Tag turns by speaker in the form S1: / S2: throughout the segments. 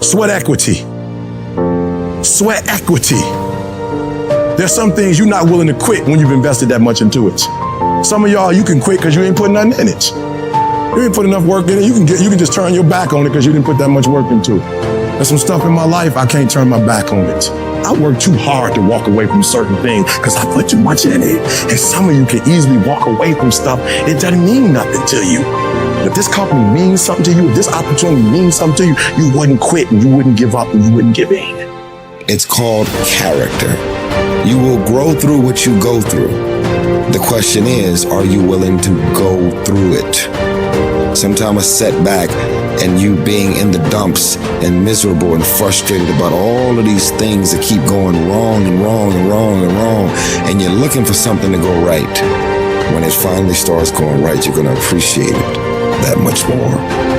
S1: Sweat equity. Sweat equity. There's some things you're not willing to quit when you've invested that much into it. Some of y'all, you can quit because you ain't putting nothing in it. You ain't put enough work in it. You can just turn your back on it because you didn't put that much work into it. There's some stuff in my life, I can't turn my back on it. I work too hard to walk away from certain things because I put too much in it. And some of you can easily walk away from stuff. It doesn't mean nothing to you. If this company means something to you, if this opportunity means something to you, you wouldn't quit and you wouldn't give up and you wouldn't give in.
S2: It's called character. You will grow through what you go through. The question is, are you willing to go through it? Sometimes a setback and you being in the dumps and miserable and frustrated about all of these things that keep going wrong and wrong and wrong and wrong, and you're looking for something to go right. When it finally starts going right, you're going to appreciate it that much more.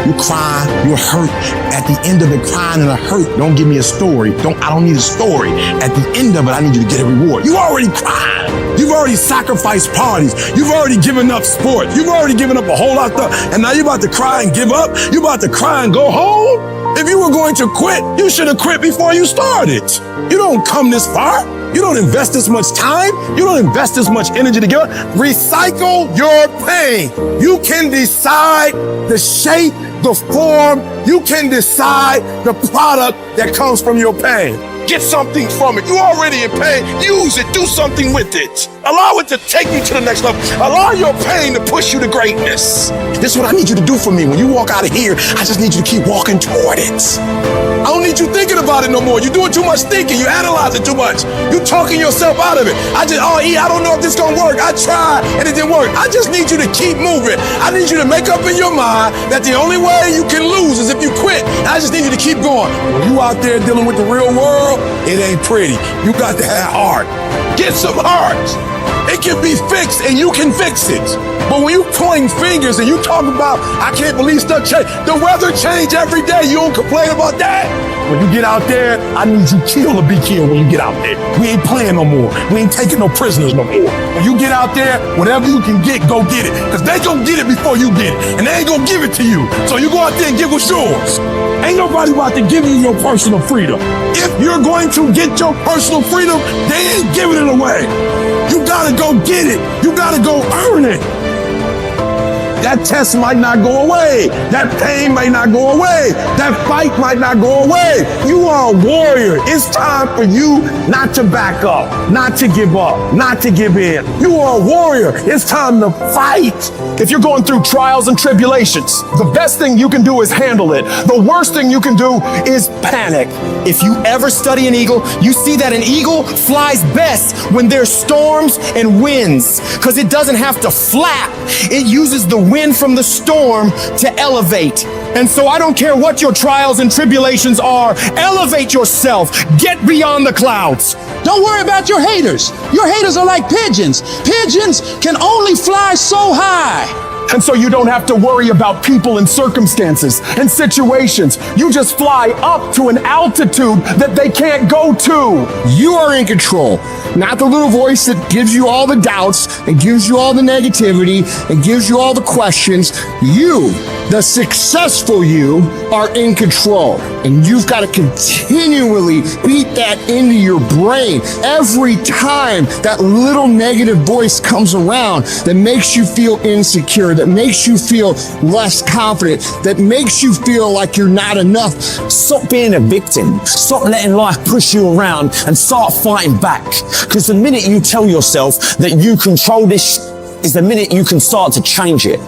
S1: You cry, you're hurt. At the end of it, crying and a hurt, don't give me a story. I don't need a story. At the end of it, I need you to get a reward. You already cried. You've already sacrificed parties. You've already given up sport. You've already given up a whole lot of stuff. And now you're about to cry and give up. You're about to cry and go home. If you were going to quit, you should have quit before you started. You don't come this far. You don't invest this much time. You don't invest this much energy to give up. Recycle your pain. You can decide the shape, the form. You can decide the product that comes from your pain. Get something from it. You're already in pain. Use it. Do something with it. Allow it to take you to the next level. Allow your pain to push you to greatness. This is what I need you to do for me. When you walk out of here, I just need you to keep walking toward it. I don't need you thinking about it no more. You're doing too much thinking. You analyze it too much. You're talking yourself out of it. I don't know if this is going to work. I tried and it didn't work. I just need you to keep moving. I need you to make up in your mind that the only way you can lose is if you quit. And I just need you to keep going. When you out there dealing with the real world, it ain't pretty. You got to have heart. Get some heart. It can be fixed and you can fix it. But when you pointing fingers and you talk about, I can't believe stuff change. The weather change every day. You don't complain about that. When you get out there, I need you kill or be killed when you get out there. We ain't playing no more. We ain't taking no prisoners no more. When you get out there, whatever you can get, go get it. Because they gonna get it before you get it. And they ain't gonna give it to you. So you go out there and get what's yours. Ain't nobody about to give you your personal freedom. If you're going to get your personal freedom, they ain't giving it away. You gotta go get it. You gotta go earn it. That test might not go away. That pain might not go away. That fight might not go away. You are a warrior. It's time for you not to back up, not to give up, not to give in. You are a warrior. It's time to fight.
S3: If you're going through trials and tribulations, the best thing you can do is handle it. The worst thing you can do is panic.
S4: If you ever study an eagle, you see that an eagle flies best when there's storms and winds, because it doesn't have to flap. It uses the wind from the storm to elevate. And so I don't care what your trials and tribulations are, elevate yourself, get beyond the clouds.
S5: Don't worry about your haters. Your haters are like pigeons. Pigeons can only fly so high.
S3: And so you don't have to worry about people and circumstances and situations. You just fly up to an altitude that they can't go to.
S6: You are in control, not the little voice that gives you all the doubts and gives you all the negativity and gives you all the questions. You, the successful you, are in control. And you've got to continually beat that into your brain every time that little negative voice comes around that makes you feel insecure, that makes you feel less confident, that makes you feel like you're not enough.
S7: Stop being a victim. Stop letting life push you around and start fighting back. Because the minute you tell yourself that you control this is the minute you can start to change it.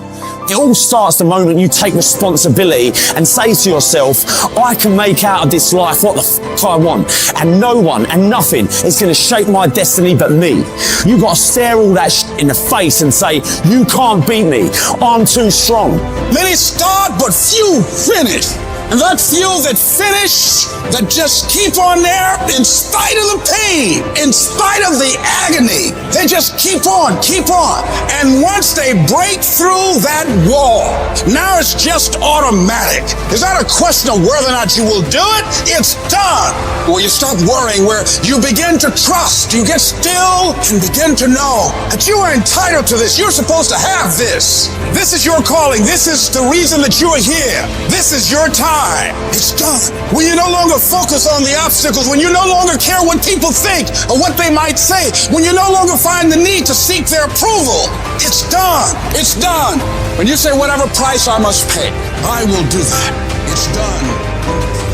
S7: It all starts the moment you take responsibility and say to yourself, I can make out of this life what the f*** I want, and no one and nothing is going to shape my destiny but me. You got to stare all that shit in the face and say, you can't beat me, I'm too strong.
S5: Many start, but few finish. And that few that finish, that just keep on there in spite of the pain, in spite of the agony, they just keep on. And once they break through that wall, now it's just automatic. It's not a question of whether or not you will do it, it's done. Well, you stop worrying, where you begin to trust, you get still and begin to know that you are entitled to this. You're supposed to have this. This is your calling. This is the reason that you are here. This is your time. die. It's done. When you no longer focus on the obstacles, when you no longer care what people think or what they might say, when you no longer find the need to seek their approval, it's done. It's done. When you say whatever price I must pay, I will do that. It's done.